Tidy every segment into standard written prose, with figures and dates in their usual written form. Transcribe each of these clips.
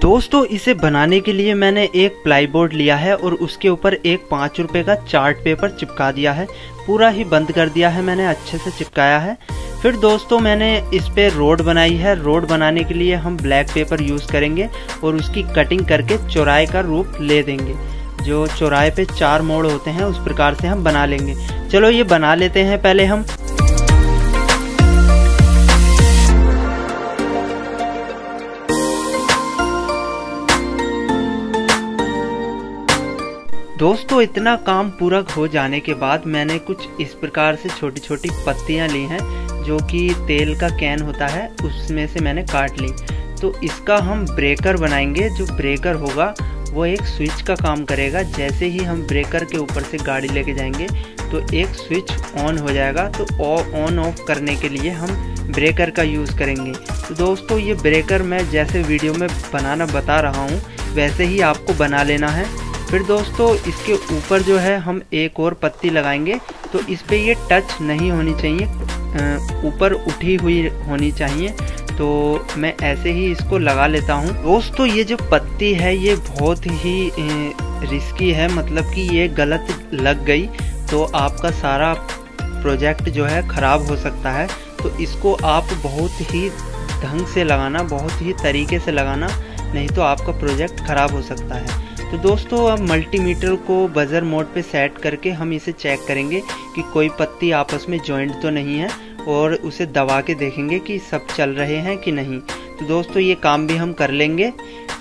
दोस्तों इसे बनाने के लिए मैंने एक प्लाई बोर्ड लिया है और उसके ऊपर एक 5 रुपए का चार्ट पेपर चिपका दिया है। पूरा ही बंद कर दिया है मैंने, अच्छे से चिपकाया है। फिर दोस्तों मैंने इस पे रोड बनाई है। रोड बनाने के लिए हम ब्लैक पेपर यूज़ करेंगे और उसकी कटिंग करके चौराहे का रूप ले देंगे। जो चौराहे पे 4 मोड़ होते हैं उस प्रकार से हम बना लेंगे। चलो ये बना लेते हैं पहले हम। दोस्तों इतना काम पूरा हो जाने के बाद मैंने कुछ इस प्रकार से छोटी छोटी पत्तियां ली हैं, जो कि तेल का कैन होता है उसमें से मैंने काट ली। तो इसका हम ब्रेकर बनाएंगे। जो ब्रेकर होगा वो एक स्विच का काम करेगा। जैसे ही हम ब्रेकर के ऊपर से गाड़ी लेके जाएंगे तो एक स्विच ऑन हो जाएगा। तो ऑन ऑफ करने के लिए हम ब्रेकर का यूज़ करेंगे। तो दोस्तों ये ब्रेकर मैं जैसे वीडियो में बनाना बता रहा हूँ वैसे ही आपको बना लेना है। फिर दोस्तों इसके ऊपर जो है हम एक और पत्ती लगाएंगे। तो इस पे ये टच नहीं होनी चाहिए, ऊपर उठी हुई होनी चाहिए। तो मैं ऐसे ही इसको लगा लेता हूँ। दोस्तों ये जो पत्ती है ये बहुत ही रिस्की है, मतलब कि ये गलत लग गई तो आपका सारा प्रोजेक्ट जो है ख़राब हो सकता है। तो इसको आप बहुत ही ढंग से लगाना, बहुत ही तरीके से लगाना, नहीं तो आपका प्रोजेक्ट ख़राब हो सकता है। तो दोस्तों अब मल्टीमीटर को बजर मोड पे सेट करके हम इसे चेक करेंगे कि कोई पत्ती आपस में जॉइंट तो नहीं है, और उसे दबा के देखेंगे कि सब चल रहे हैं कि नहीं। तो दोस्तों ये काम भी हम कर लेंगे।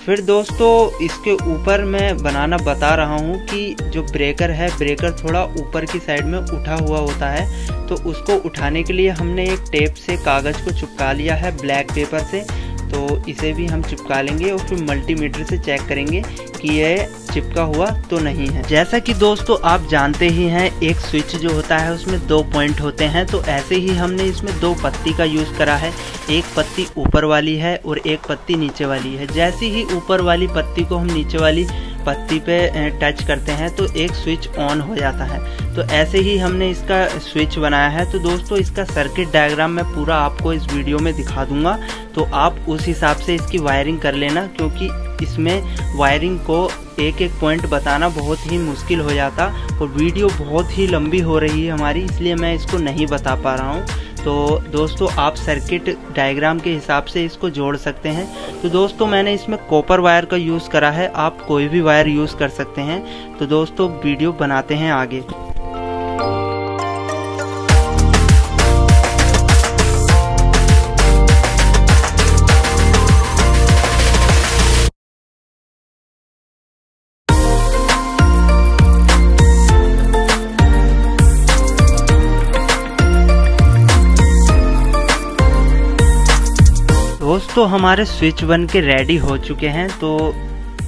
फिर दोस्तों इसके ऊपर मैं बनाना बता रहा हूँ कि जो ब्रेकर है, ब्रेकर थोड़ा ऊपर की साइड में उठा हुआ होता है। तो उसको उठाने के लिए हमने एक टेप से कागज़ को चिपका लिया है ब्लैक पेपर से। तो इसे भी हम चिपका लेंगे और फिर मल्टीमीटर से चेक करेंगे कि ये चिपका हुआ तो नहीं है। जैसा कि दोस्तों आप जानते ही हैं एक स्विच जो होता है उसमें 2 पॉइंट होते हैं। तो ऐसे ही हमने इसमें 2 पत्ती का यूज़ करा है। एक पत्ती ऊपर वाली है और एक पत्ती नीचे वाली है। जैसे ही ऊपर वाली पत्ती को हम नीचे वाली पत्ती पे टच करते हैं तो एक स्विच ऑन हो जाता है। तो ऐसे ही हमने इसका स्विच बनाया है। तो दोस्तों इसका सर्किट डायग्राम मैं पूरा आपको इस वीडियो में दिखा दूंगा। तो आप उस हिसाब से इसकी वायरिंग कर लेना, क्योंकि इसमें वायरिंग को एक एक पॉइंट बताना बहुत ही मुश्किल हो जाता और वीडियो बहुत ही लंबी हो रही है हमारी, इसलिए मैं इसको नहीं बता पा रहा हूँ। तो दोस्तों आप सर्किट डायग्राम के हिसाब से इसको जोड़ सकते हैं। तो दोस्तों मैंने इसमें कॉपर वायर का यूज़ करा है, आप कोई भी वायर यूज़ कर सकते हैं। तो दोस्तों वीडियो बनाते हैं आगे। दोस्तों हमारे स्विच बन के रेडी हो चुके हैं। तो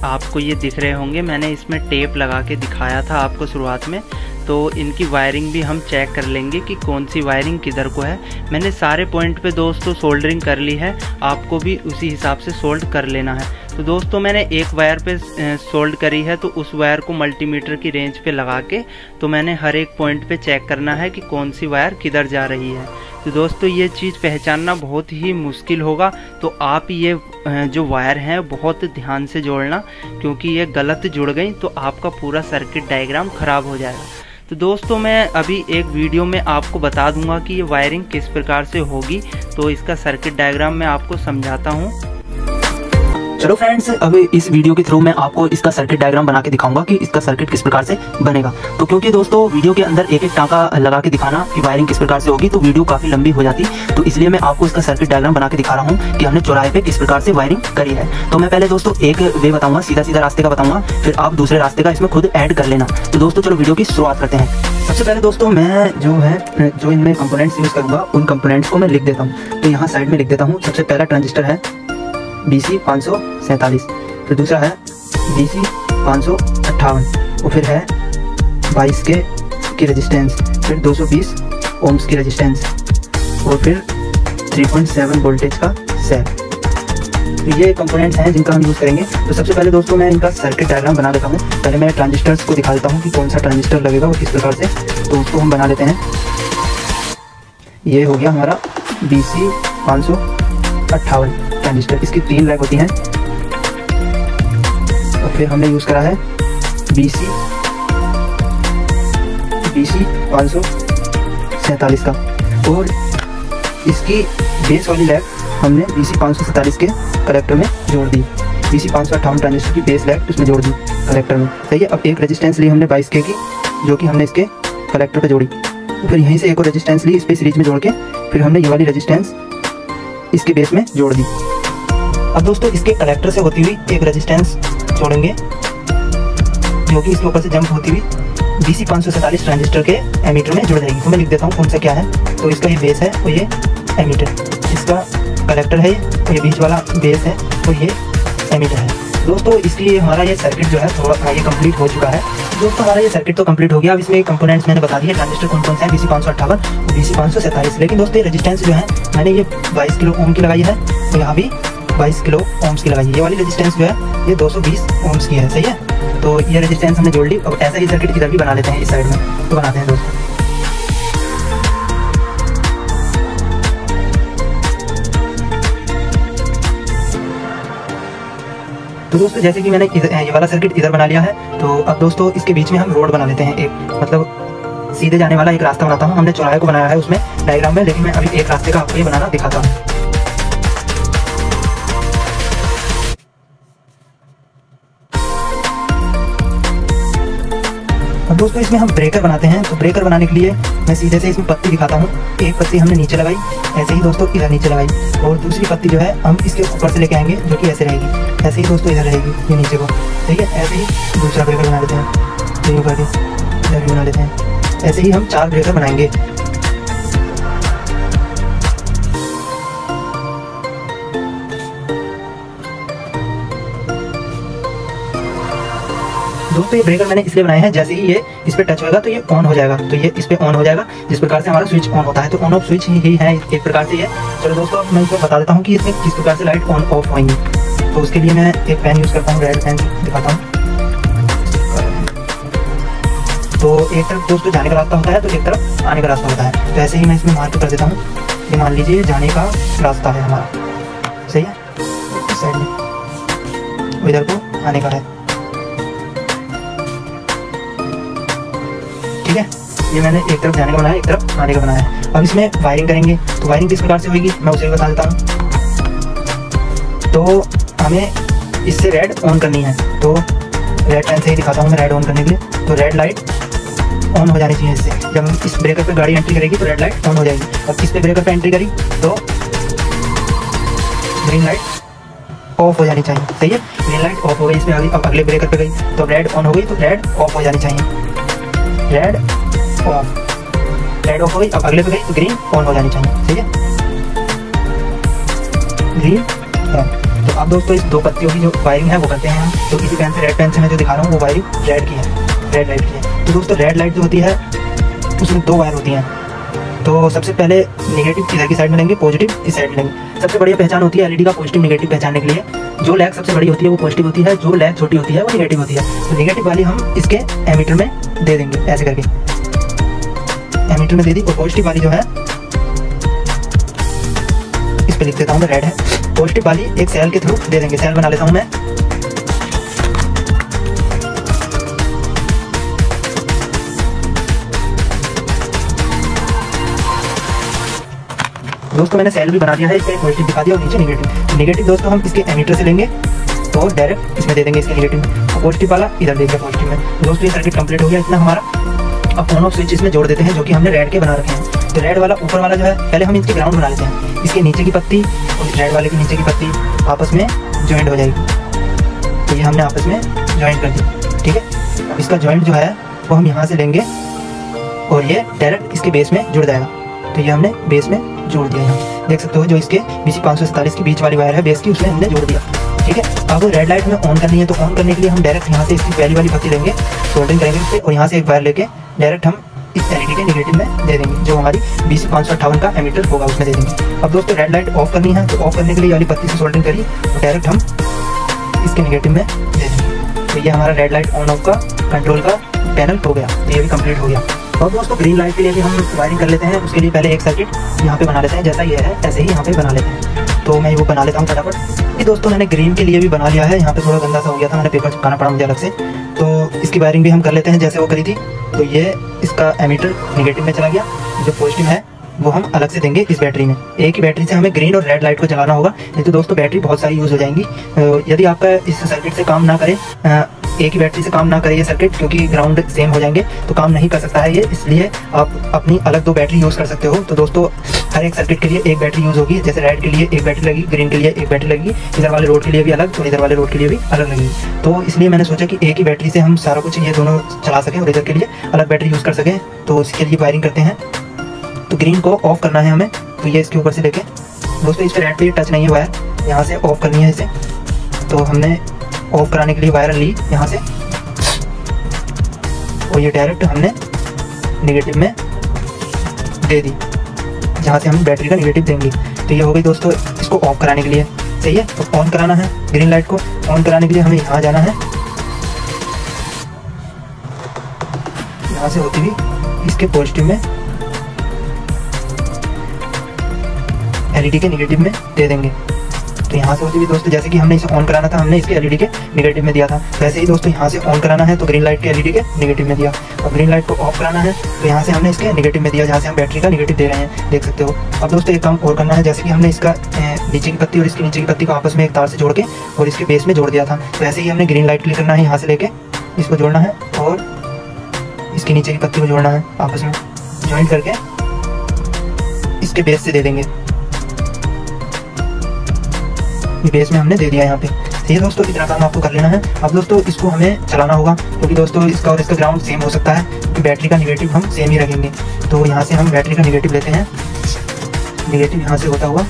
आपको ये दिख रहे होंगे, मैंने इसमें टेप लगा के दिखाया था आपको शुरुआत में। तो इनकी वायरिंग भी हम चेक कर लेंगे कि कौन सी वायरिंग किधर को है। मैंने सारे पॉइंट पे दोस्तों सोल्डरिंग कर ली है, आपको भी उसी हिसाब से सोल्ड कर लेना है। तो दोस्तों मैंने एक वायर पे सोल्ड करी है, तो उस वायर को मल्टीमीटर की रेंज पे लगा के तो मैंने हर एक पॉइंट पे चेक करना है कि कौन सी वायर किधर जा रही है। तो दोस्तों ये चीज़ पहचानना बहुत ही मुश्किल होगा। तो आप ये जो वायर हैं बहुत ध्यान से जोड़ना, क्योंकि ये गलत जुड़ गई तो आपका पूरा सर्किट डायग्राम ख़राब हो जाएगा। तो दोस्तों मैं अभी एक वीडियो में आपको बता दूंगा कि ये वायरिंग किस प्रकार से होगी। तो इसका सर्किट डायग्राम मैं आपको समझाता हूँ। चलो फ्रेंड्स, अब इस वीडियो के थ्रू मैं आपको इसका सर्किट डायग्राम बना के दिखाऊंगा कि इसका सर्किट किस प्रकार से बनेगा। तो क्योंकि दोस्तों वीडियो के अंदर एक एक टाँका लगा के दिखाना कि वायरिंग किस प्रकार से होगी तो वीडियो काफ़ी लंबी हो जाती, तो इसलिए मैं आपको इसका सर्किट डायग्राम बना के दिखा रहा हूँ कि हमने चौराहे पे किस प्रकार से वायरिंग करी है। तो मैं पहले दोस्तों एक वे बताऊँगा, सीधा सीधा रास्ते का बताऊँगा, फिर आप दूसरे रास्ते का इसमें खुद ऐड कर लेना। तो दोस्तों चलो वीडियो की शुरुआत करते हैं। सबसे पहले दोस्तों मैं जो इनमें कंपोनेंट्स यूज़ करूँगा उन कंपोनेंट्स को मैं लिख देता हूँ। तो यहाँ साइड में लिख देता हूँ। सबसे पहला ट्रांजिस्टर है BC 547, फिर दूसरा है BC 558 और फिर है 22 की रेजिस्टेंस, फिर 220 ओम्स की रेजिस्टेंस और फिर 3.7 वोल्टेज का सेल। तो ये कंपोनेंट्स हैं जिनका हम यूज़ करेंगे। तो सबसे पहले दोस्तों मैं इनका सर्किट डायग्राम बना देता हूँ। पहले मैं ट्रांजिस्टर्स को दिखा देता हूँ कि कौन सा ट्रांजिस्टर लगेगा और किस प्रकार से। तो उसको हम बना लेते हैं। ये हो गया हमारा BC 558 ट्रांजिस्टर। इसकी 3 लैग होती हैं। फिर हमने यूज़ करा है BC 547 का, और इसकी बेस वाली लैग हमने BC 547 के कलेक्टर में जोड़ दी। BC 558 ट्रांजिस्टर की बेस लैग उसमें जोड़ दी कलेक्टर में, सही है। अब एक रेजिस्टेंस ली हमने 22K की, जो कि हमने इसके कलेक्टर पे जोड़ी। फिर यहीं से एक और रेजिस्टेंस ली, इस पर सीरीज में जोड़ के फिर हमने ये वाली रेजिस्टेंस इसके बेस में जोड़ दी। अब दोस्तों इसके कलेक्टर से होती हुई एक रेजिस्टेंस जोड़ेंगे, जो कि इसके ऊपर से जंप होती हुई BC 547 ट्रांजिस्टर के एमीटर में जुड़ जाएगी। तो मैं लिख देता हूँ कौन सा क्या है। तो इसका ये बेस है और ये एमीटर, इसका कलेक्टर है और ये बीच वाला बेस है और ये एमीटर है। दोस्तों इसलिए हमारा ये सर्किट जो है थोड़ा ये कंप्लीट हो चुका है। दोस्तों हमारा ये सर्किट तो कंप्लीट हो गया। अब इसमें कंपोनेंट्स मैंने बता दिए, ट्रांजिस्टर कौन कौन से हैं, BC 558 और BC 547। लेकिन दोस्तों ये रेजिस्टेंस जो है मैंने ये 22 किलो ओम की लगाई है और यहाँ भी 22 किलो ओम्स की लगाई है। ये वाली रेजिस्टेंस जो है ये 220 ओम्स की है, सही है। तो ये रेजिस्टेंस हमने जोड़ ली। अब ऐसा ही सर्किट इधर भी बना लेते हैं, इस साइड में तो बनाते हैं दोस्तों। तो दोस्तों जैसे कि मैंने ये वाला सर्किट इधर बना लिया है, तो अब दोस्तों इसके बीच में हम रोड बना लेते हैं, एक मतलब सीधे जाने वाला एक रास्ता बनाता हूँ। हमने चौराहे को बनाया है उसमें डायग्राम में, लेकिन मैं अभी एक रास्ते का आपको ये बनाना दिखाता हूँ। अब दोस्तों इसमें हम ब्रेकर बनाते हैं। तो ब्रेकर बनाने के लिए मैं सीधे से इसमें पत्ती दिखाता हूँ। एक पत्ती हमने नीचे लगाई, ऐसे ही दोस्तों इधर नीचे लगाई, और दूसरी पत्ती जो है हम इसके ऊपर से लेके आएंगे, जो कि ऐसे रहेगी। ऐसे ही दोस्तों इधर रहेगी ये नीचे को, ठीक है। ऐसे ही दूसरा ब्रेकर बना लेते हैं, ये करके इधर भी बना लेते हैं। ऐसे ही हम 4 ब्रेकर बनाएंगे। दोस्तों ये ब्रेकर मैंने इसलिए बनाए हैं, जैसे ही ये इस पर टच होगा तो ये ऑन हो जाएगा, तो ये इस पे ऑन हो जाएगा, जिस प्रकार से हमारा स्विच ऑन होता है। तो ऑन ऑफ स्विच ही है एक प्रकार से ये। चलो दोस्तों मैं इसको बता देता हूँ कि इसमें किस प्रकार से लाइट ऑन ऑफ होंगी। तो उसके लिए मैं एक पेन यूज़ करता हूँ, रेड पेन दिखाता हूँ। तो एक तरफ दोस्तों जाने का रास्ता होता है, तो एक तरफ आने का रास्ता होता है। तो ऐसे ही मैं इसमें मार्क कर देता हूँ। ये मान लीजिए जाने का रास्ता है हमारा, सही है, इस साइड में, इधर को आने का है, ठीक है। ये मैंने एक तरफ जाने का बनाया, एक तरफ आने का बनाया है। अब इसमें वायरिंग करेंगे। तो वायरिंग किस प्रकार से होगी मैं उसे बता देता हूँ। तो हमें इससे रेड ऑन करनी है, तो रेड पेन से ही दिखाता हूँ मैं रेड ऑन करने के लिए। तो रेड लाइट ऑन हो जानी चाहिए इससे। जब हम इस ब्रेकर पे गाड़ी एंट्री करेगी तो रेड लाइट ऑन हो जाएगी। अब इस पे ब्रेकर पे एंट्री करी तो ग्रीन लाइट ऑफ हो जानी चाहिए, सही है। ग्रीन लाइट ऑफ हो गई, इसमें अब अगले ब्रेकर पे गई तो रेड ऑन हो गई, तो रेड ऑफ हो जानी चाहिए, रेड ऑफ, रेड ऑफ हो गई। अब अगले पे गई तो ग्रीन ऑन हो जानी चाहिए, सही है, ग्रीन ऑन। तो अब दोस्तों इस 2 पत्तियों की जो वायरिंग है वो करते हैं हम। तो इसी पेन से, रेड पेन से मैं जो दिखा रहा हूँ वो वायरिंग रेड की है, रेड लाइट की है। तो दोस्तों रेड लाइट जो होती है उसमें 2 वायर होती हैं। तो सबसे पहले नेगेटिव इधर की साइड में लेंगे, पॉजिटिव इस साइड में लेंगे। सबसे बढ़िया पहचान होती है एलईडी का पॉजिटिव नेगेटिव पहचानने के लिए। जो लैग सबसे बड़ी होती है वो पॉजिटिव होती है, जो लैग छोटी होती है वो नेगेटिव होती है। तो नेगेटिव वाली हम इसके एमीटर में दे देंगे, ऐसे करके एमीटर में दे दी। और पॉजिटिव वाली जो है इस पे लिख देता हूँ मैं, रेड है। पॉजिटिव वाली एक सेल के थ्रू दे देंगे, सेल बना लेता हूँ मैं। दोस्तों मैंने सेल भी बना दिया है, इसका पॉजिटिव दिखा दिया और नीचे नेगेटिव। नेगेटिव दोस्तों हम इसके एमीटर से लेंगे तो डायरेक्ट इसमें दे देंगे, इसके नेगेटिव में। पॉजिटिव वाला इधर देंगे पॉजिटिव में। दोस्तों ये सर्किट कंप्लीट हो गया इतना हमारा। अब ऑन ऑफ स्विच इसमें जोड़ देते हैं, जो कि हमने रेड के बना रखे हैं। तो रेड वाला ऊपर वाला जो है पहले हम इसकी ग्राउंड बना लेते हैं। इसके नीचे की पत्ती और रेड वाले की नीचे की पत्ती आपस में ज्वाइंट हो जाएगी। तो ये हमने आपस में ज्वाइंट कर दी, ठीक है। अब इसका ज्वाइंट जो है वो हम यहाँ से लेंगे और ये डायरेक्ट इसके बेस में जुड़ जाएगा। तो ये हमने बेस में जोड़ दिया, यहाँ देख सकते हो। जो इसके BC 547 की बीच वाली वायर है बेस की, उसमें हमने जोड़ दिया, ठीक है। अब रेड लाइट में ऑन करनी है, तो ऑन करने के लिए हम डायरेक्ट यहाँ से इसकी पहली वाली पत्ती लेंगे, सोल्डरिंग करेंगे उस पर, और यहाँ से एक वायर लेके डायरेक्ट हम इस एलईडी के नेगेटिव में दे देंगे, जो हमारी BC 558 का एमीटर होगा उसमें दे देंगे। अब दोस्तों रेड लाइट ऑफ करनी है, तो ऑफ करने के लिए वाली पत्ती से सोल्डरिंग करी और डायरेक्ट हम इसके नेगेटिव में दे देंगे। तो ये हमारा रेड लाइट ऑन ऑफ का कंट्रोल का पैनल हो गया। तो ये भी कंप्लीट हो गया। और दोस्तों ग्रीन लाइट के लिए भी हम वायरिंग कर लेते हैं। उसके लिए पहले एक सर्किट यहाँ पे बना लेते हैं, जैसा ये है ऐसे ही यहाँ पे बना लेते हैं। तो मैं वो बना लेता हूँ फटाफट। ये दोस्तों मैंने ग्रीन के लिए भी बना लिया है। यहाँ पे थोड़ा गंदा सा हो गया था, मैंने पेपर चिपकाना पड़ा मुझे अलग से। तो इसकी वायरिंग भी हम कर लेते हैं जैसे वो करी थी। तो ये इसका एमीटर नेगेटिव में चला गया, जो पॉजिटिव है वो हम अलग से देंगे इस बैटरी में। एक ही बैटरी से हमें ग्रीन और रेड लाइट को जलाना होगा, नहीं तो दोस्तों बैटरी बहुत सारी यूज़ हो जाएंगी। यदि आपका इस सर्किट से काम ना करे, एक ही बैटरी से काम ना करे ये सर्किट, क्योंकि ग्राउंड सेम हो जाएंगे तो काम नहीं कर सकता है ये, इसलिए आप अपनी अलग 2 बैटरी यूज़ कर सकते हो। तो दोस्तों हर एक सर्किट के लिए एक बैटरी यूज़ होगी, जैसे रेड के लिए एक बैटरी लगेगी, ग्रीन के लिए एक बैटरी लगेगी, इधर वाले रोड के लिए भी अलग और इधर वाले रोड के लिए भी अलग लगेगी। तो इसलिए मैंने सोचा कि एक ही बैटरी से हम सारा कुछ ये दोनों चला सकें और इधर के लिए अलग बैटरी यूज़ कर सकें। तो इसके लिए वायरिंग करते हैं। तो ग्रीन को ऑफ करना है हमें, तो ये इसके ऊपर से लेके दोस्तों इस पर रेड पे टच नहीं है वायर, यहाँ से ऑफ करनी है इसे। तो हमने ऑफ कराने के लिए वायर ली यहाँ से, और ये डायरेक्ट हमने नेगेटिव में दे दी, जहाँ से हम बैटरी का नेगेटिव देंगे। तो ये हो गई दोस्तों इसको ऑफ कराने के लिए, सही है। तो ऑन कराना है ग्रीन लाइट को, ऑन कराने के लिए हमें यहाँ जाना है, यहाँ से होती हुई इसके पॉजिटिव में एलईडी के नेगेटिव में दे देंगे। तो यहाँ से होती हुई दोस्तों जैसे कि हमने इसे ऑन कराना था, हमने इसके एलईडी के नेगेटिव में दिया था, वैसे ही दोस्तों यहाँ से ऑन कराना है तो ग्रीन लाइट के एलईडी के नेगेटिव में दिया, और ग्रीन लाइट को ऑफ कराना है तो यहाँ से हमने इसके नेगेटिव में दिया, जहाँ से हम बैटरी का नेगेटिव दे रहे हैं, देख सकते हो। अब दोस्तों एक काम और करना है, जैसे कि हमने इसका नीचे की पत्ती और इसकी नीचे की पत्ती को आपस में एक तार से जोड़ के और इसके बेस में जोड़ दिया था, तो वैसे ही हमने ग्रीन लाइट क्लिक करना है, यहाँ से लेके इसको जोड़ना है और इसकी नीचे की पत्ती को जोड़ना है, आपस में ज्वाइंट करके इसके बेस से दे देंगे। ये बेस में हमने दे दिया यहाँ पे। तो ये दोस्तों इतना काम आपको कर लेना है। अब दोस्तों इसको हमें चलाना होगा, क्योंकि दोस्तों इसका और इसका ग्राउंड सेम हो सकता है, क्योंकि बैटरी का नेगेटिव हम सेम ही रखेंगे। तो यहाँ से हम बैटरी का नेगेटिव लेते हैं, नेगेटिव यहाँ से होता हुआ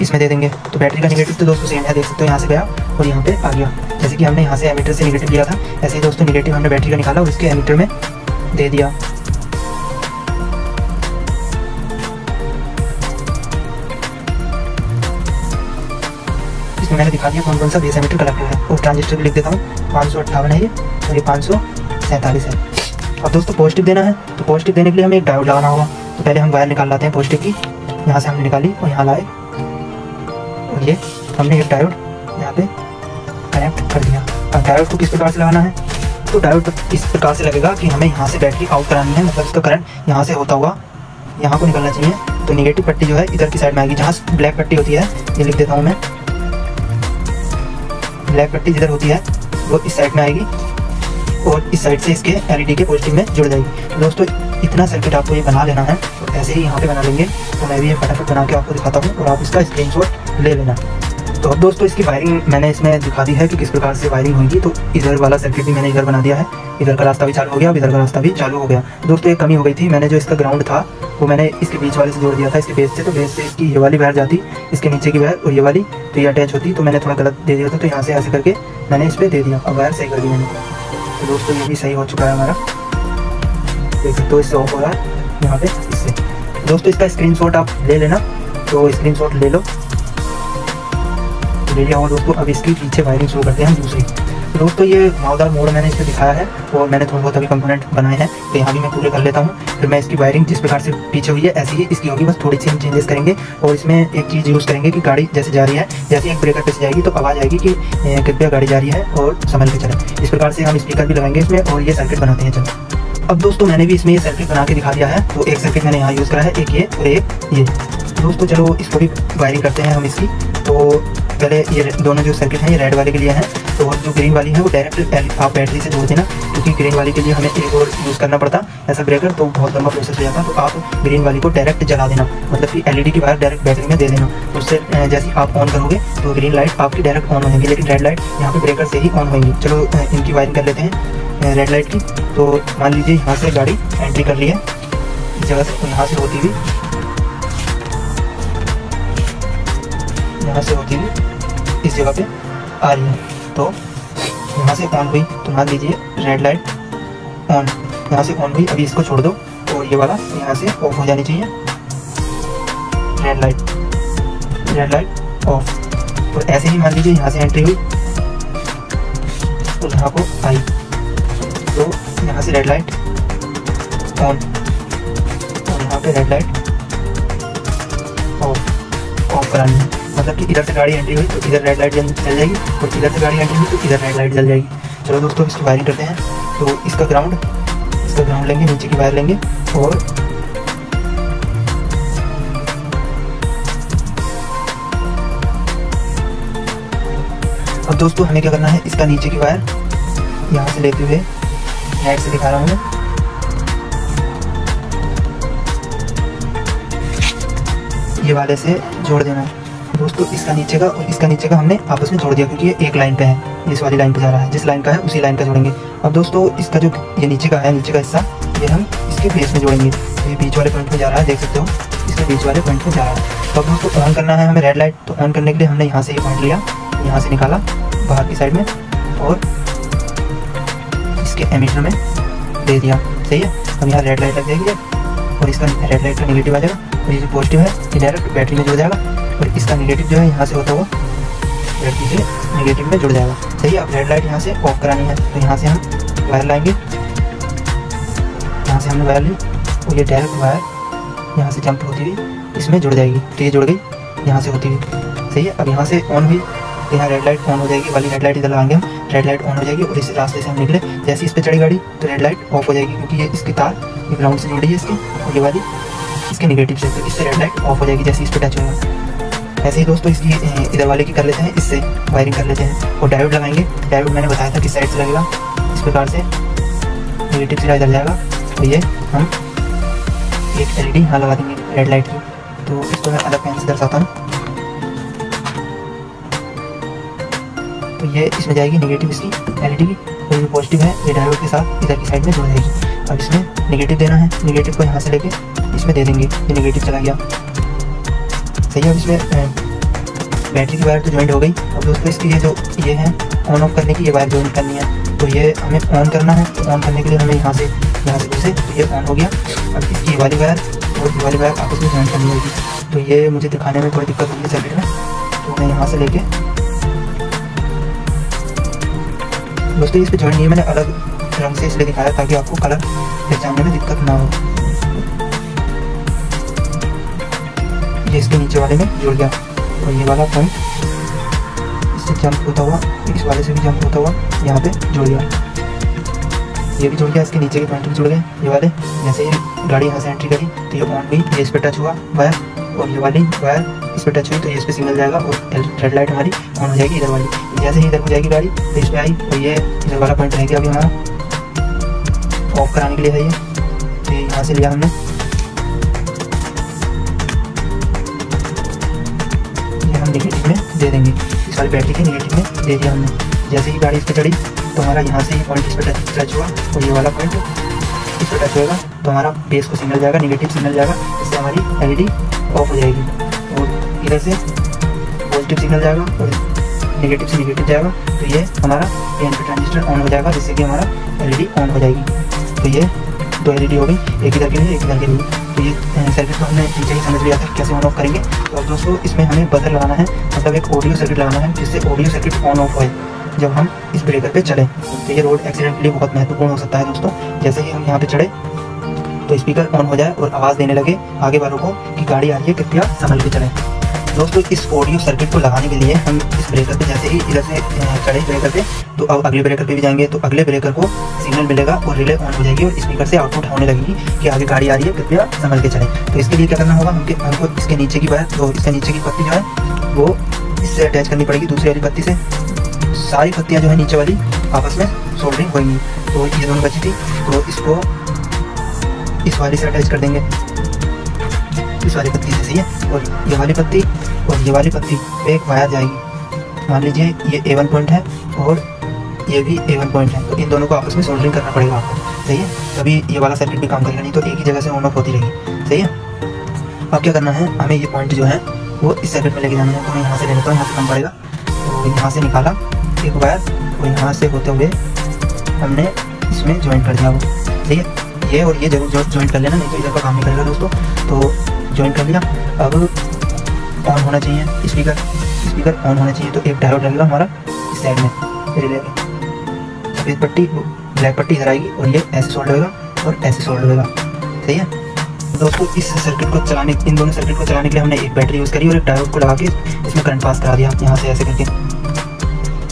इसमें दे देंगे। तो बैटरी का नेगेटिव तो दोस्तों सेम है, देख सकते हो यहाँ से गया और यहाँ पे आ गया। जैसे कि हमने यहाँ से एमीटर से नेगेटिव लिया था, ऐसे ही दोस्तों नेगेटिव हमने बैटरी का निकाला और इसके एमीटर में दे दिया। मैंने दिखा दिया कौन कौन सा बेस एमीटर कलेक्टर है, और ट्रांजिस्टर भी लिख देता हूँ, 558 है ये और ये 547 है। अब दोस्तों पॉजिटिव देना है, तो पॉजिटिव देने के लिए हमें एक डायोड लगाना होगा। तो पहले हम वायर निकाल लाते हैं पॉजिटिव की, यहाँ से हमने निकाली और यहाँ लाए, और ये हमने एक डायोड यहाँ पे कनेक्ट कर दिया। अब डायोड को किस प्रकार से लगाना है, तो डायोड इस प्रकार से लगेगा कि हमें यहाँ से बैटरी आउट करानी है, मतलब इसका करंट यहाँ से होता हुआ यहाँ को निकलना चाहिए। तो नेगेटिव पट्टी जो है इधर की साइड में आएगी, जहाँ ब्लैक पट्टी होती है, ये लिख देता हूँ मैं, ब्लैक पट्टी जिधर होती है वो इस साइड में आएगी और इस साइड से इसके एलईडी के पॉजिटिव में जुड़ जाएगी। तो दोस्तों इतना सर्किट आपको ये बना लेना है, तो ऐसे ही यहाँ पे बना लेंगे। तो मैं भी ये फटाफट बना के आपको दिखाता हूँ और आप इसका स्क्रीनशॉट ले लेना। तो अब दोस्तों इसकी वायरिंग मैंने इसमें दिखा दी है कि किस प्रकार से वायरिंग होगी। तो इधर वाला सर्किट भी मैंने इधर बना दिया है, इधर का रास्ता भी चालू हो गया, अब इधर का रास्ता भी चालू हो गया। दोस्तों एक कमी हो गई थी, मैंने जो इसका ग्राउंड था वो मैंने इसके बीच वाले से जोड़ दिया था, इसके बेस से। तो बेस से इसकी ये वाली वायर जाती, इसके नीचे की वायर और ये वाली, तो ये अटैच होती, तो मैंने थोड़ा गलत दे दिया था। तो यहाँ से ऐसे करके मैंने इस पर दे दिया, अब वायर सही कर दी मैंने। तो दोस्तों ये भी सही हो चुका है हमारा, देख सकते हो इससे ऑफ हो रहा है यहाँ पे इससे। दोस्तों इसका स्क्रीनशॉट आप ले लेना, तो स्क्रीनशॉट ले लो, ले लिया होगा दोस्तों। अब इसकी पीछे वायरिंग शुरू करते हैं हम दूसरी। तो दोस्तों ये घुमावदार मोड मैंने इसमें दिखाया है और मैंने थोड़ा बहुत अभी कंपोनेंट बनाए हैं, तो यहाँ भी मैं पूरे कर लेता हूँ। फिर मैं इसकी वायरिंग जिस प्रकार से पीछे हुई है ऐसी ही इसकी होगी, बस थोड़ी सी हम चेंजेस करेंगे। और इसमें एक चीज़ यूज़ करेंगे कि गाड़ी जैसे जा रही है, जैसे एक ब्रेकर पे से जाएगी तो आवाज़ आएगी कि कृपया गाड़ी जा रही है और संभल के चलें। इस प्रकार से हम स्पीकर भी लगाएंगे इसमें और ये सर्किट बनाते हैं। चलो अब दोस्तों मैंने भी इसमें ये सर्किट बना के दिखा दिया है। तो एक सर्किट मैंने यहाँ यूज़ करा है, एक ये और एक ये। दोस्तों चलो इसको भी वायरिंग करते हैं हम इसकी। तो पहले ये दोनों जो सर्किट हैं ये रेड वाले के लिए हैं, तो जो ग्रीन वाली है वो डायरेक्ट आप बैटरी से जोड़ देना, क्योंकि ग्रीन वाली के लिए हमें एक और यूज़ करना पड़ता ऐसा ब्रेकर, तो बहुत लंबा प्रोसेस हो जाता। तो आप ग्रीन वाली को डायरेक्ट जला देना, मतलब कि एलईडी की वायर डायरेक्ट बैटरी में दे देना। उससे जैसे आप ऑन करोगे तो ग्रीन लाइट आपकी डायरेक्ट ऑन होगी, लेकिन रेड लाइट यहाँ पे ब्रेकर से ही ऑन होंगी। चलो इनकी वायरिंग कर लेते हैं रेड लाइट की। तो मान लीजिए यहाँ से गाड़ी एंट्री कर ली है इस जगह से, तो यहाँ से होती हुई इस जगह पे आ रही है। तो यहाँ से ऑन हुई, तो मान लीजिए रेड लाइट ऑन, यहाँ से ऑन हुई। अभी इसको छोड़ दो और ये वाला यहाँ से ऑफ हो जानी चाहिए, रेड लाइट ऑफ। और ऐसे ही मान लीजिए यहाँ से एंट्री हुई तो यहाँ को आई, तो यहाँ से रेड लाइट ऑन और यहाँ पे रेड लाइट ऑफ करानी है। मतलब कि इधर से गाड़ी एंट्री हुई तो इधर रेड लाइट जल जाएगी और इधर से गाड़ी एंट्री हुई तो इधर रेड लाइट जल जाएगी। चलो दोस्तों इसकी वायरिंग करते हैं। तो इसका ग्राउंड लेंगे, नीचे की वायर लेंगे और अब दोस्तों हमें क्या करना है, इसका नीचे की वायर यहाँ से लेते हुए राइट से दिखा रहा हूँ मैं, ये वाले से जोड़ देना है दोस्तों। इसका नीचे का और इसका नीचे का हमने आपस में जोड़ दिया क्योंकि ये एक लाइन पे है, इस वाली लाइन पे जा रहा है, जिस लाइन का है उसी लाइन का जोड़ेंगे। अब दोस्तों इसका जो ये नीचे का है, नीचे का हिस्सा ये हम इसके बेस में जोड़ेंगे। ये बीच वाले पॉइंट में जा रहा है, देख सकते हो इसके बीच वाले पॉइंट में जा रहा है। तो अब दोस्तों ऑन करना है हमें रेड लाइट। तो ऑन करने के लिए हमने यहाँ से ये पॉइंट लिया, यहाँ से निकाला बाहर की साइड में और इसके एमीटर में दे दिया, सही है। अब यहाँ रेड लाइट लग जाएगी और इसका रेड लाइट का नेगेटिव आ जाएगा और ये जो पॉजिटिव है ये डायरेक्ट बैटरी में जुड़ जाएगा और इसका नेगेटिव जो है यहाँ से होता हुआ बैटरी के नेगेटिव में जुड़ जाएगा, सही है। अब रेड लाइट यहाँ से ऑफ करानी है तो यहाँ से हम वायर लाएंगे, यहाँ से हमने वायर ली और ये डायरेक्ट वायर यहाँ से जंप होती हुई इसमें जुड़ जाएगी। तो ये जुड़ गई यहाँ से होती हुई, सही है। अब यहाँ से ऑन हुई तो यहाँ रेड लाइट ऑन हो जाएगी, वाली रेड लाइट इधर लगाएंगे हम, रेड लाइट ऑन हो जाएगी और इस रास्ते से हम निकले, जैसे इस पर चढ़ी गाड़ी तो रेड लाइट ऑफ हो जाएगी क्योंकि ये इसकी तार ये ग्राउंड से जुड़ रही है इसकी और ये वाली इसके नेगेटिव से, तो इससे रेड लाइट ऑफ हो जाएगी जैसे इस पर टच होगा। ऐसे ही दोस्तों इसकी इधर वाले की कर लेते हैं, इससे वायरिंग कर लेते हैं और डायोड लगाएंगे। डायोड मैंने बताया था किस साइड से लगेगा, इस प्रकार से नेगेटिव से इधर जाएगा। तो ये हम एक LED यहाँ लगा देंगे रेड लाइट की। तो इसको मैं अलग पेन से दर्शाता हूँ। तो ये इसमें जाएगी नेगेटिव इसकी LED की और ये पॉजिटिव है ये डायोड के साथ इधर की साइड में जुड़ जाएगी। अब इसमें नेगेटिव देना है, नेगेटिव को यहाँ से लेके इसमें दे देंगे, ये नेगेटिव चला गया, सही है। अब इसमें बैटरी की वायर तो ज्वाइंट हो गई। अब दोस्तों इसकी ये जो ये है ऑन ऑफ करने की ये वायर ज्वाइंट करनी है, तो ये हमें ऑन करना है। तो ऑन करने के लिए हमें यहाँ से घुसे, तो ये ऑन हो गया। अब इसकी वाली वायर और ये वाली वायर आपस में ज्वाइंट करनी होगी। तो ये मुझे दिखाने में थोड़ी दिक्कत होगी सर्किट में, तो मैं यहाँ से लेके दोस्तों इस पर ज्वाइंट नहीं, मैंने अलग रंग से इसलिए दिखाया ताकि आपको कलर पहचानने में दिक्कत ना हो। ये इसके नीचे वाले में जुड़ गया और ये वाला पॉइंट इससे जंप होता हुआ इस वाले से भी जंप होता हुआ यहाँ पे जुड़ गया, ये भी जुड़ गया, इसके नीचे के पॉइंट भी जुड़ गए ये वाले। जैसे ये गाड़ी यहाँ से एंट्री करी तो ये ऑन हुई, ये इस पर टच हुआ वायर और ये वाली वायर इस पर टच हुई तो ये इस पर सिग्नल जाएगा और रेड लाइट हमारी ऑन हो जाएगी इधर वाली। जैसे ही इधर हो जाएगी गाड़ी तो इस पर आई और ये इधर वाला पॉइंट रह गया अभी हमारा ऑफ कराने के लिए है ये। तो यहाँ से लिया हमने, ये हम नेगेटिव में दे देंगे, इस वाली बैटरी के नेगेटिव में दे दिया हमने। जैसे ही गाड़ी इस पर चढ़ी तो हमारा यहाँ से ये पॉइंट इस पर टच हुआ और ये वाला पॉइंट इस पर टच होगा तो हमारा बेस को सिग्नल जाएगा, नेगेटिव सिग्नल जाएगा, इससे हमारी LED ऑफ हो जाएगी। और इधर से पॉजिटिव सिग्नल जाएगा और नेगेटिव से नेगेटिव जाएगा तो ये हमारा PNP ट्रांजिस्टर ऑन हो जाएगा, जिससे कि हमारा LED ऑन हो जाएगी। तो ये दो LED हो गई, एक इधर के लिए एक इधर के लिए। तो ये सर्किट को हमने नीचे ही समझ लिया था कैसे ऑन ऑफ करेंगे। तो अब दोस्तों इसमें हमें बजर लगाना है, मतलब एक ऑडियो सर्किट लगाना है जिससे ऑडियो सर्किट ऑन ऑफ होए जब हम इस ब्रेकर पे चढ़े। तो ये रोड एक्सीडेंट के लिए बहुत महत्वपूर्ण हो सकता है दोस्तों। जैसे ही हम यहाँ पे चढ़े तो स्पीकर ऑन हो जाए और आवाज़ देने लगे आगे वालों को कि गाड़ी आ रही है, कृपया संभल के चलें। दोस्तों इस ऑडियो सर्किट को लगाने के लिए हम इस ब्रेकर पे जैसे ही इधर से चढ़े ब्रेकर पे तो अब अगले ब्रेकर पे भी जाएंगे तो अगले ब्रेकर को सिग्नल मिलेगा और रिले ऑन हो जाएगी और स्पीकर से आउटपुट होने लगेगी कि आगे गाड़ी आ रही है, कृपया संभल के चलें। तो इसके लिए क्या करना होगा, हमको इसके नीचे की वायर तो इसके नीचे की पत्ती जो है वो इससे अटैच करनी पड़ेगी दूसरी वाली पत्ती से। सारी पत्तियाँ जो है नीचे वाली आपस में सोल्डरिंग होंगी। तो ये दोनों बची थी तो इसको इस वाली से अटैच कर देंगे, इस वाली पत्ती से, सही है। और ये वाली पत्ती और ये वाली पत्ती पे एक वायर जाएगी। मान लीजिए ये A1 पॉइंट है और ये भी A1 पॉइंट है, तो इन दोनों को आपस में सोल्डरिंग करना पड़ेगा आपको, सही है। तभी ये वाला सर्किट भी काम करेगा, नहीं तो एक ही जगह से ऑन ऑफ होती रहेगी, सही है। अब क्या करना है, हमें ये पॉइंट जो है वो इस सर्किट में लेके जाना है। तो मैं यहाँ से ले लेता हूँ, यहाँ से कम पड़ेगा। तो यहाँ से निकाला एक वायर और यहाँ से होते हुए हमने इसमें ज्वाइन कर दिया वो, सही है। ये और ये जरूर ज्वाइन कर लेना, नहीं तो इधर का काम नहीं करेगा दोस्तों। तो ज्वाइन कर लिया। अब ऑन होना चाहिए स्पीकर ऑन होना चाहिए। तो एक डायोड लगेगा हमारा इस साइड में, रिले में सफेद पट्टी ब्लैक पट्टी इधर आएगी और ये ऐसे सोल्ड होगा और ऐसे सोल्ड होगा, सही है। दोस्तों इस सर्किट को चलाने, इन दोनों सर्किट को चलाने के लिए हमने एक बैटरी यूज़ करी और एक डायोड को लगा के इसमें करंट पास करा दिया यहाँ से ऐसे करके।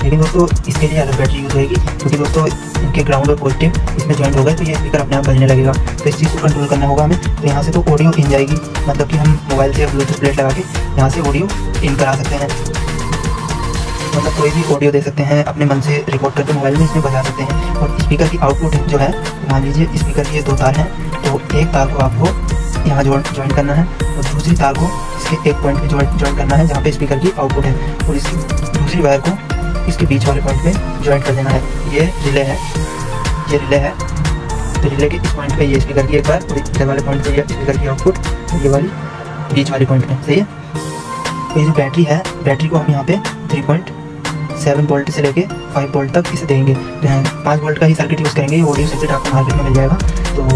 लेकिन दोस्तों इसके लिए अलग बैटरी यूज़ होगी, क्योंकि दोस्तों इनके ग्राउंड और पॉजिटिव इसमें ज्वाइंट हो गए तो ये स्पीकर अपने आप बजने लगेगा। तो इस चीज़ को कंट्रोल करना होगा हमें। तो यहाँ से तो ऑडियो इन जाएगी, मतलब कि हम मोबाइल से ब्लूटूथ प्लेट लगा के यहाँ से ऑडियो इन करा सकते हैं, मतलब कोई भी ऑडियो दे सकते हैं, अपने मन से रिकॉर्ड करके मोबाइल में इसमें बजा सकते हैं। और स्पीकर की आउटपुट जो है, मान लीजिए स्पीकर के 2 तार हैं, तो एक तार को आपको यहाँ ज्वाइन करना है और दूसरी तार को इसके एक पॉइंट पे ज्वाइन करना है जहाँ पे स्पीकर की आउटपुट है, और इसकी दूसरी वायर को इसके बीच वाले पॉइंट पे ज्वाइन कर देना है। ये रिले है, ये रिले है। तो रिले के इस पॉइंट पे ये स्पीकर की एक वायर और इस वाले पॉइंट पे ये स्पीकर की आउटपुट, ये वाली बीच वाली पॉइंट पे, सही है। तो ये जो बैटरी है, बैटरी को हम यहाँ पे 3.7 वोल्ट से लेके 5 वोल्ट तक इसे देंगे। 5 वोल्ट का ही सर्किट यूज़ करेंगे, ऑडियो सर्किट आपको मार्केट में मिल जाएगा, तो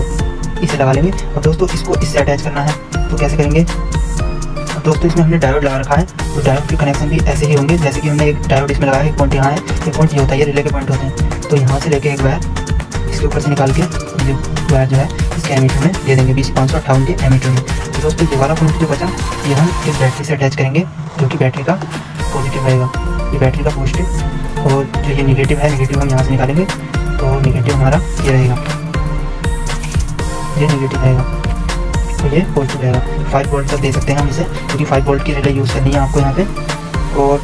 इसे लगा लेंगे। और दोस्तों इसको इससे अटैच करना है, तो कैसे करेंगे। अब दोस्तों इसमें हमने डायोड लगा रखा है, तो डायोड के कनेक्शन भी ऐसे ही होंगे जैसे कि हमने एक डायोड इसमें लगाया, एक पॉइंट यहाँ है, एक पॉइंट ये होता है, ये रिले के पॉइंट होते हैं। तो यहाँ से लेके एक वायर इसके ऊपर से निकाल के ये वायर जो है इसके एमीटर में दे देंगे, 20-558 के एमीटर में। तो दोस्तों ये वाला पॉइंट जो बचा ये हम इस बैटरी से अटैच करेंगे, जो कि बैटरी का पॉजिटिव रहेगा, ये बैटरी का पॉजिटिव। और जो ये निगेटिव है, निगेटिव हम यहाँ से निकालेंगे, तो निगेटिव हमारा ये रहेगा, ये निगेटिव रहेगा, तो ये पॉजिटिव रहेगा। 5 वोल्ट तक दे सकते हैं हम इसे, क्योंकि 5 वोल्ट की रिले यूज़ करनी है आपको यहाँ पे। और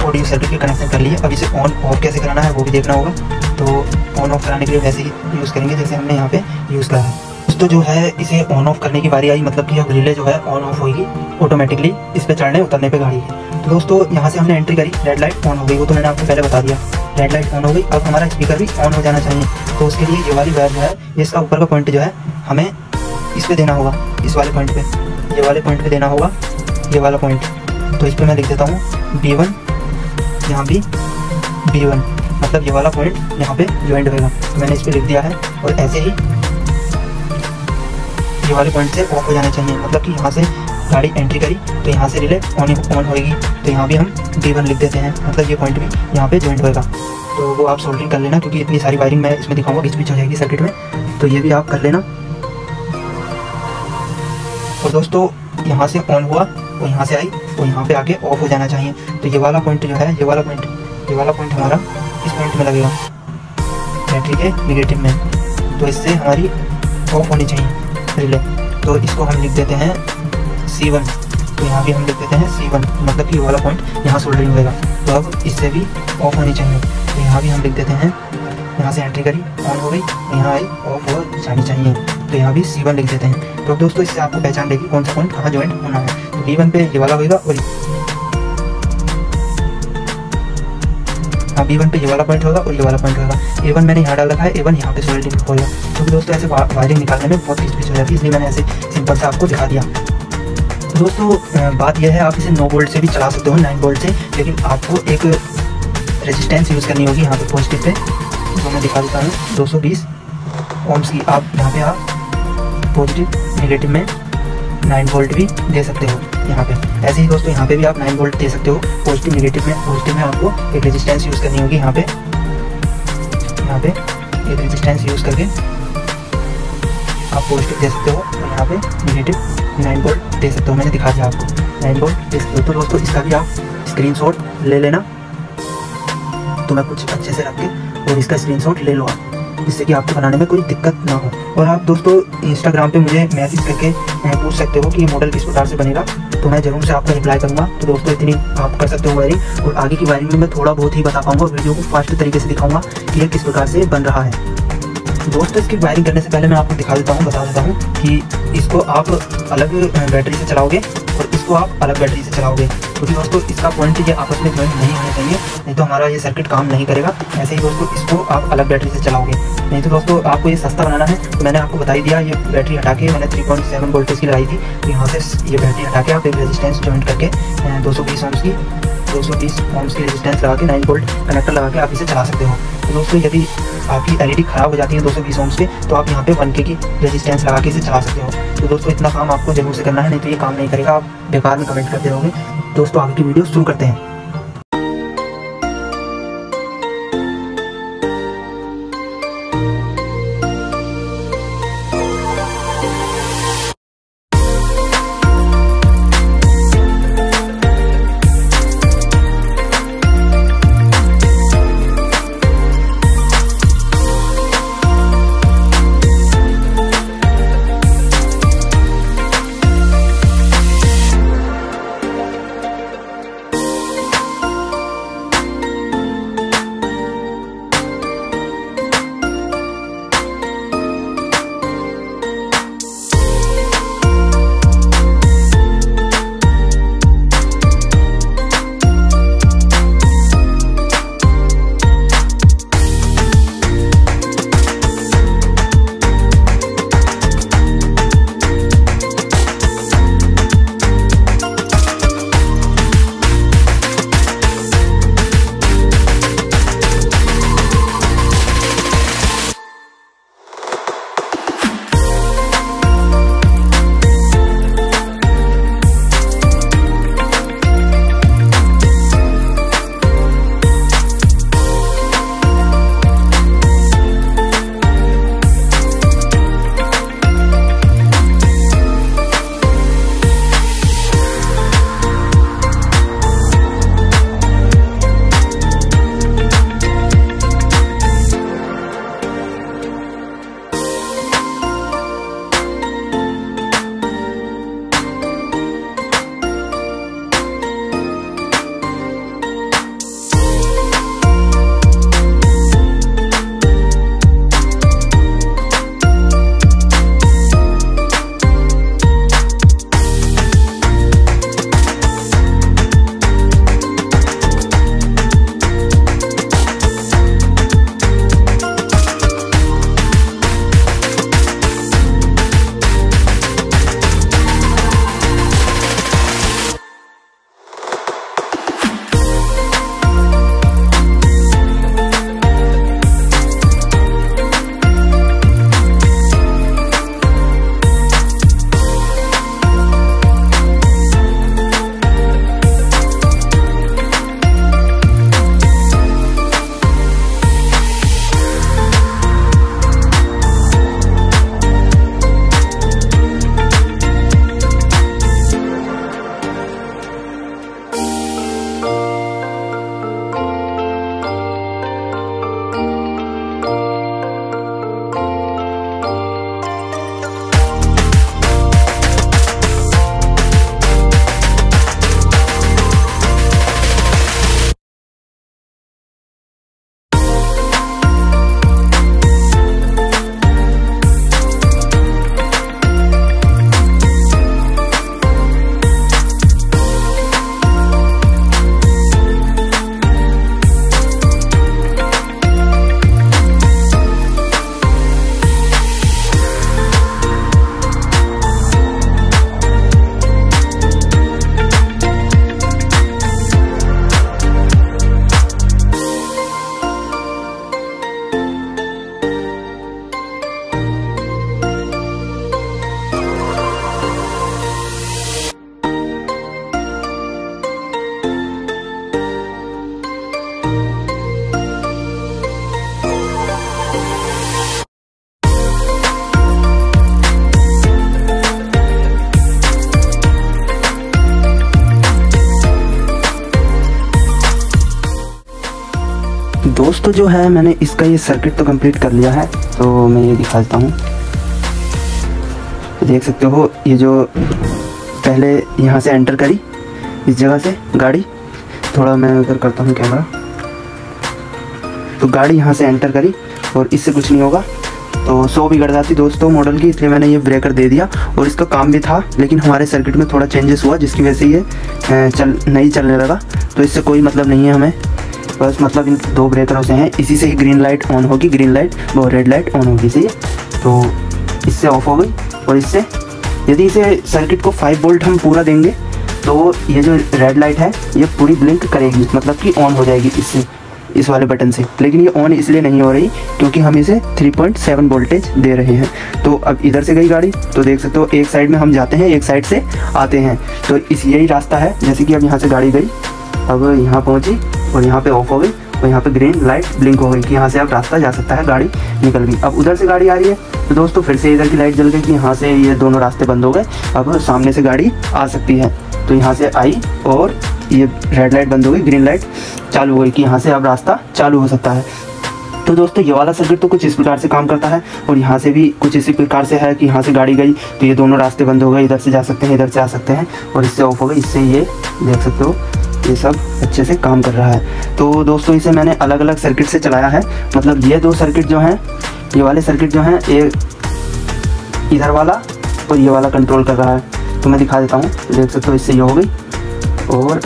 ऑडियो सर्किट के कनेक्शन कर लिए। अब इसे ऑन ऑफ कैसे कराना है वो भी देखना होगा, तो ऑन ऑफ कराने के लिए वैसे ही यूज़ करेंगे जैसे हमने यहाँ पे यूज़ करा है। दोस्तों जो है इसे ऑन ऑफ करने की बारी आई, मतलब कि अब रिले जो है ऑन ऑफ होगी ऑटोमेटिकली इस पे चढ़ने उतरने पे गाड़ी है। तो दोस्तों यहाँ से हमने एंट्री करी, रेड लाइट ऑन हो गई, वो तो मैंने आपको पहले बता दिया, रेड लाइट ऑन हो गई। अब हमारा स्पीकर भी ऑन हो जाना चाहिए, तो उसके लिए ये वाली वायर जो है, इसका ऊपर का पॉइंट जो है हमें इस पे देना होगा, इस वाले पॉइंट पे, ये वाले पॉइंट पे देना होगा, ये वाला पॉइंट। तो इस पर मैं लिख देता हूँ B1, यहाँ भी B1, मतलब ये वाला पॉइंट यहाँ पे ज्वाइंट होगा, तो मैंने इस पर लिख दिया है। और ऐसे ही ये वाले पॉइंट से ऑफ हो जाना चाहिए, मतलब कि यहाँ से गाड़ी एंट्री करी तो यहाँ से रिले ऑन होएगी, तो यहाँ भी हम B1 लिख देते हैं, मतलब ये पॉइंट भी यहाँ पे ज्वाइंट होएगा। तो वो आप सोल्डरिंग कर लेना, क्योंकि इतनी सारी वायरिंग मैं इसमें दिखाऊंगा, बीच बीच हो जाएगी सर्किट में, तो ये भी आप कर लेना। और दोस्तों यहाँ से ऑन हुआ और यहाँ से आई और यहाँ पे आके ऑफ हो जाना चाहिए। तो ये वाला पॉइंट जो है, ये वाला पॉइंट हमारा इस पॉइंट में लगेगा, बैटरी के निगेटिव में, तो इससे हमारी ऑफ होनी चाहिए रिले। तो इसको हम लिख देते हैं C1, तो यहाँ भी हम लिख देते हैं C1, मतलब कि ये वाला पॉइंट यहाँ सोल्डरिंग होगा। तो अब इससे भी ऑफ होनी चाहिए, तो यहाँ भी हम लिख देते हैं, यहाँ से एंट्री करी ऑन हो गई, यहाँ आई ऑफ हो जानी चाहिए, तो यहाँ भी C1 लिख देते हैं। तो दोस्तों इससे आपको पहचान देगी कौन सा पॉइंट कहाँ ज्वाइंट होना है। तो B1 पे ये वाला होगा और हाँ B1 पे ये वाला पॉइंट होगा और ये वाला पॉइंट होगा। A1 मैंने यहाँ डाल रखा है, A1 यहाँ पे सोल्डरिंग होगा, क्योंकि दोस्तों ऐसे वायरिंग निकालने में बहुत स्पीड हो जाती है, इसलिए मैंने ऐसे सिंपल से आपको दिखा दिया। तो दोस्तों बात यह है, आप इसे 9 वोल्ट से भी चला सकते हो, 9 वोल्ट से, लेकिन आपको एक रेजिस्टेंस यूज़ करनी होगी यहाँ पे पॉजिटिव पे, तो मैं दिखा देता हूँ 220 ओम्स की। आप यहाँ पे आप पॉजिटिव नेगेटिव में 9 वोल्ट भी दे सकते हो यहाँ पे। ऐसे ही दोस्तों यहाँ पे भी आप 9 वोल्ट दे सकते हो पॉजिटिव नेगेटिव में। पॉजिटिव में आपको एक रेजिस्टेंस यूज़ करनी होगी यहाँ पे एक रेजिस्टेंस यूज़ करके आप पॉजिटिव दे सकते हो, और यहाँ पे नेगेटिव 9 वोल्ट दे सकते हो। मैंने दिखा दिया आपको 9 वोल्ट दे सकते हो। तो दोस्तों इसका भी आप स्क्रीनशॉट ले लेना, तो मैं कुछ अच्छे से रख के और इसका स्क्रीनशॉट ले लो आप, जिससे कि आपको बनाने में कोई दिक्कत ना हो। और आप दोस्तों इंस्टाग्राम पे मुझे मैसेज करके पूछ सकते हो कि ये मॉडल किस प्रकार से बनेगा, तो मैं ज़रूर से आपको रिप्लाई करूँगा। तो दोस्तों इतनी आप कर सकते हो वायरिंग, और आगे की वायरिंग में मैं थोड़ा बहुत ही बता पाऊँगा, वीडियो को फास्ट तरीके से दिखाऊँगा कि ये किस प्रकार से बन रहा है। दोस्तों इसकी वायरिंग करने से पहले मैं आपको दिखा देता हूँ, बता देता हूँ कि इसको आप अलग बैटरी से चलाओगे और इसको आप अलग बैटरी से चलाओगे, क्योंकि दोस्तों इसका पॉइंट ये आपस में ज्वाइंट नहीं होने चाहिए, नहीं तो हमारा ये सर्किट काम नहीं करेगा। ऐसे ही दोस्तों इसको आप अलग बैटरी से चलाओगे, नहीं तो दोस्तों आपको ये सस्ता बनाना है। तो मैंने आपको बता ही दिया, ये बैटरी हटा के मैंने 3.7 वोल्टेज की लगाई थी, तो यहाँ से ये बैटरी हटा के आप एक रेजिस्टेंस ज्वाइंट करके 220 ओम्स की रेजिस्टेंस लगा के 9 वोल्ट कनेक्टर लगा के आप इसे चला सकते हो। तो दोस्तों यदि आपकी एलईडी खराब हो जाती है 220 ओम्स पे, तो आप यहाँ पे 1K की रेजिस्टेंस लगा के इसे चला सकते हो। तो दोस्तों इतना काम आपको जरूर से करना है, नहीं तो ये काम नहीं करेगा, आप बेकार में कमेंट करते रहोगे। दोस्तों आगे की वीडियो शुरू करते हैं। दोस्तों जो है मैंने इसका ये सर्किट तो कंप्लीट कर लिया है, तो मैं ये दिखा देता हूँ। तो देख सकते हो ये जो पहले यहाँ से एंटर करी इस जगह से गाड़ी, थोड़ा मैं उधर करता हूँ कैमरा, तो गाड़ी यहाँ से एंटर करी और इससे कुछ नहीं होगा तो 100 बिगड़ जाती दोस्तों मॉडल की, इसलिए मैंने ये ब्रेकर दे दिया। और इसका काम भी था, लेकिन हमारे सर्किट में थोड़ा चेंजेस हुआ जिसकी वजह से ये नहीं चलने लगा। तो इससे कोई मतलब नहीं है हमें, बस मतलब इन 2 ब्रेकरों से हैं, इसी से ही ग्रीन लाइट ऑन होगी, ग्रीन लाइट और रेड लाइट ऑन होगी। सही है, तो इससे ऑफ हो गई। और इससे यदि इसे सर्किट को 5 वोल्ट हम पूरा देंगे तो ये जो रेड लाइट है ये पूरी ब्लिंक करेगी, मतलब कि ऑन हो जाएगी इससे, इस वाले बटन से। लेकिन ये ऑन इसलिए नहीं हो रही क्योंकि हम इसे 3.7 वोल्टेज दे रहे हैं। तो अब इधर से गई गाड़ी, तो देख सकते हो एक साइड में हम जाते हैं, एक साइड से आते हैं, तो यही रास्ता है। जैसे कि अब यहाँ से गाड़ी गई, अब यहाँ पहुँची और यहाँ पे ऑफ हो गई और यहाँ पे ग्रीन लाइट ब्लिंक हो गई कि यहाँ से अब रास्ता जा सकता है, गाड़ी निकल गई। अब उधर से गाड़ी आ रही है तो दोस्तों फिर से इधर की लाइट जल गई कि यहाँ से ये दोनों रास्ते बंद हो गए, अब सामने से गाड़ी आ सकती है। तो यहाँ से आई और ये रेड लाइट बंद हो गई, ग्रीन लाइट चालू हो गई कि यहाँ से अब रास्ता चालू हो सकता है। तो दोस्तों ये वाला सर्किट तो कुछ इस प्रकार से काम करता है और यहाँ से भी कुछ इसी प्रकार से है कि यहाँ से गाड़ी गई तो ये दोनों रास्ते बंद हो गए, इधर से जा सकते हैं, इधर से आ सकते हैं, और इससे ऑफ हो गई। इससे ये देख सकते हो ये सब अच्छे से काम कर रहा है। तो दोस्तों इसे मैंने अलग अलग सर्किट से चलाया है, मतलब ये 2 सर्किट जो हैं, ये वाले सर्किट जो हैं, ये इधर वाला और ये वाला कंट्रोल कर रहा है। तो मैं दिखा देता हूँ, देख सकते हो इससे ये हो गई और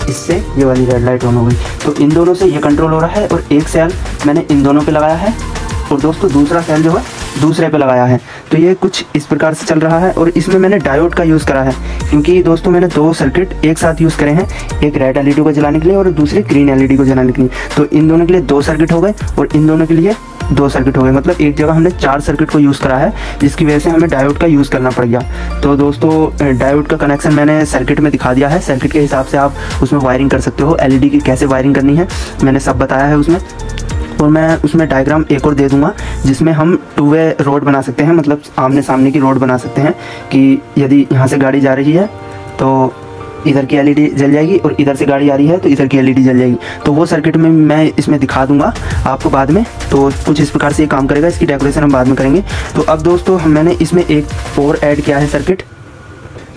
इससे ये वाली रेड लाइट ऑन हो गई। तो इन दोनों से ये कंट्रोल हो रहा है और एक सेल मैंने इन दोनों पे लगाया है और दोस्तों दूसरा सेल जो है दूसरे पे लगाया है। तो ये कुछ इस प्रकार से चल रहा है और इसमें मैंने डायोड का यूज़ करा है क्योंकि दोस्तों मैंने 2 सर्किट एक साथ यूज़ करे हैं, एक रेड एलईडी को जलाने के लिए और दूसरी ग्रीन एलईडी को जलाने के लिए। तो इन दोनों के लिए 2 सर्किट हो गए और इन दोनों के लिए 2 सर्किट हो गए, मतलब एक जगह हमने 4 सर्किट को यूज़ करा है, जिसकी वजह से हमें डायोड का यूज़ करना पड़ गया। तो दोस्तों डायोड का कनेक्शन मैंने सर्किट में दिखा दिया है, सर्किट के हिसाब से आप उसमें वायरिंग कर सकते हो, एलईडी की कैसे वायरिंग करनी है मैंने सब बताया है उसमें। और मैं उसमें डायग्राम एक और दे दूंगा जिसमें हम 2 वे रोड बना सकते हैं, मतलब आमने सामने की रोड बना सकते हैं कि यदि यहाँ से गाड़ी जा रही है तो इधर की एलईडी जल जाएगी और इधर से गाड़ी आ रही है तो इधर की एलईडी जल जाएगी। तो वो सर्किट में मैं इसमें दिखा दूंगा आपको बाद में। तो कुछ इस प्रकार से ये काम करेगा, इसकी डेकोरेशन हम बाद में करेंगे। तो अब दोस्तों मैंने इसमें एक और ऐड किया है सर्किट।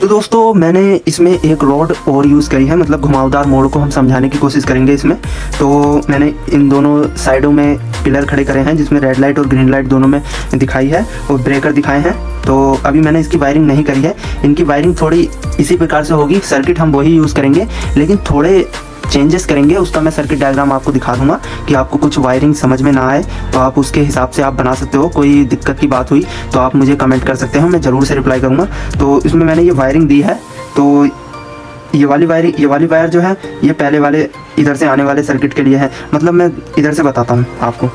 तो दोस्तों मैंने इसमें एक रॉड और यूज़ करी है, मतलब घुमावदार मोड़ को हम समझाने की कोशिश करेंगे इसमें। तो मैंने इन दोनों साइडों में पिलर खड़े करे हैं जिसमें रेड लाइट और ग्रीन लाइट दोनों में दिखाई है और ब्रेकर दिखाए हैं। तो अभी मैंने इसकी वायरिंग नहीं करी है, इनकी वायरिंग थोड़ी इसी प्रकार से होगी, सर्किट हम वही यूज़ करेंगे लेकिन थोड़े चेंजेस करेंगे। उसका मैं सर्किट डायग्राम आपको दिखा दूंगा कि आपको कुछ वायरिंग समझ में ना आए तो आप उसके हिसाब से आप बना सकते हो। कोई दिक्कत की बात हुई तो आप मुझे कमेंट कर सकते हो, मैं ज़रूर से रिप्लाई करूँगा। तो इसमें मैंने ये वायरिंग दी है। तो ये वाली वायर जो है ये पहले वाले इधर से आने वाले सर्किट के लिए है, मतलब मैं इधर से बताता हूँ आपको।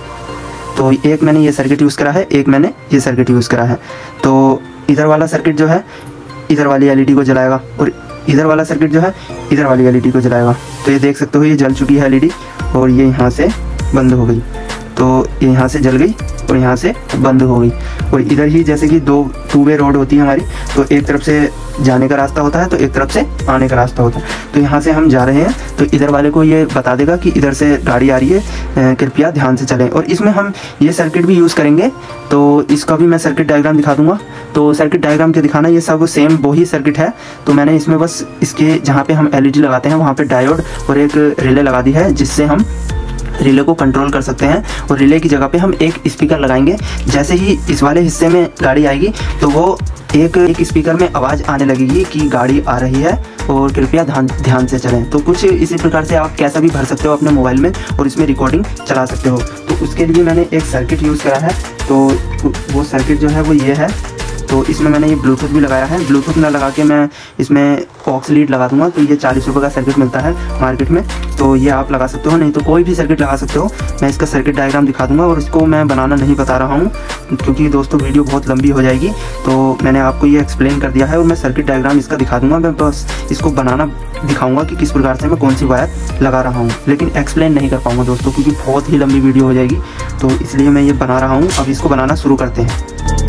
तो एक मैंने ये सर्किट यूज़ करा है, एक मैंने ये सर्किट यूज़ करा है। तो इधर वाला सर्किट जो है इधर वाली एलईडी को जलाएगा और इधर वाला सर्किट जो है इधर वाली एलईडी को जलाएगा। तो ये देख सकते हो ये जल चुकी है एलईडी और ये यहाँ से बंद हो गई। तो ये यहाँ से जल गई और यहाँ से बंद हो गई। और इधर ही जैसे कि 2 वे रोड होती है हमारी, तो एक तरफ से जाने का रास्ता होता है तो एक तरफ से आने का रास्ता होता है। तो यहाँ से हम जा रहे हैं तो इधर वाले को ये बता देगा कि इधर से गाड़ी आ रही है, कृपया ध्यान से चलें। और इसमें हम ये सर्किट भी यूज़ करेंगे, तो इसका भी मैं सर्किट डायग्राम दिखा दूंगा। तो सर्किट डायग्राम के दिखाना, ये सब सेम वही सर्किट है। तो मैंने इसमें बस इसके जहाँ पे हम एलईडी लगाते हैं वहाँ पे डायोड और एक रिले लगा दी है, जिससे हम रिले को कंट्रोल कर सकते हैं। और रिले की जगह पे हम एक स्पीकर लगाएंगे। जैसे ही इस वाले हिस्से में गाड़ी आएगी तो वो एक स्पीकर में आवाज़ आने लगेगी कि गाड़ी आ रही है और कृपया ध्यान से चलें। तो कुछ इसी प्रकार से आप कैसा भी भर सकते हो अपने मोबाइल में और इसमें रिकॉर्डिंग चला सकते हो। तो उसके लिए मैंने एक सर्किट यूज़ करा है। तो वो सर्किट जो है वो ये है। तो इसमें मैंने ये ब्लूटूथ भी लगाया है। ब्लूटूथ ना लगा के मैं इसमें ऑक्स लीड लगा दूंगा। तो ये 40 रुपये का सर्किट मिलता है मार्केट में, तो ये आप लगा सकते हो, नहीं तो कोई भी सर्किट लगा सकते हो। मैं इसका सर्किट डायग्राम दिखा दूंगा और इसको मैं बनाना नहीं बता रहा हूँ क्योंकि दोस्तों वीडियो बहुत लंबी हो जाएगी। तो मैंने आपको ये एक्सप्लेन कर दिया है और मैं सर्किट डायग्राम इसका दिखा दूंगा। मैं बस इसको बनाना दिखाऊंगा कि किस प्रकार से मैं कौन सी वायर लगा रहा हूँ, लेकिन एक्सप्लेन नहीं कर पाऊँगा दोस्तों क्योंकि बहुत ही लंबी वीडियो हो जाएगी। तो इसलिए मैं ये बना रहा हूँ। अब इसको बनाना शुरू करते हैं।